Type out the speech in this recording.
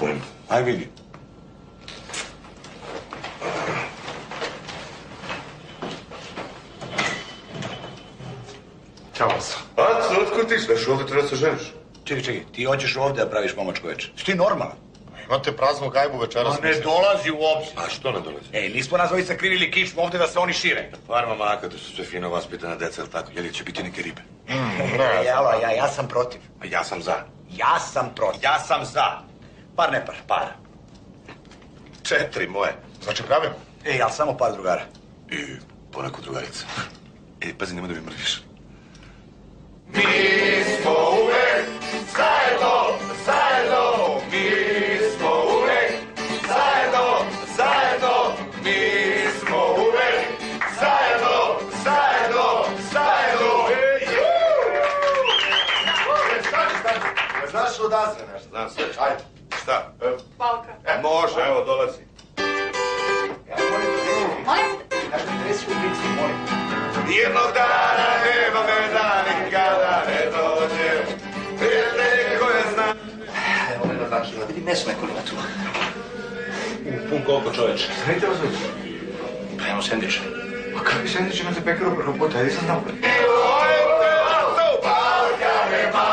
pojma. Aj vidi. Ćao vas. A, otkud ti sveš? Ovdje treba se ženiš. Čekaj, ti hoćeš ovdje da praviš momačko večer. Si ti normalan? Imate praznu gajbu večeras. A ne dolazi u obzir. A što ne dolazi? Ej, nismo nas dvojica krivili kičmu ovdje da se oni šire. Parma maka, to su sve fino vaspitana deca, ili tako? Jel će biti neke ribe? Ja sam protiv. A ja sam za. Ja sam protiv. Ja sam za. Par ne par, par. 4 moje. Znači pravimo? Ej, ali samo par drugara. I ponako drugarica. Ej, pazi, nemoj da mi mrviš. Mi smo uvek zajedno, zajedno, mi smo uvek zajedno, zajedno, mi smo uvek zajedno, zajedno, zajedno. Ne znaš odazve nešto? Znam sve. Ajde. Šta? Balka. Može, evo, dolazi. Jednog dana nema me da nikada ne dođe. Prijatelj koje znam. Evo me na 2 kila, vidi meso nekolina tu. Pun koliko čoveče. Stanite vas već. Pa imamo sendviče. A kakvi sandvič imate pekaru preko puta? Ja nisam znao.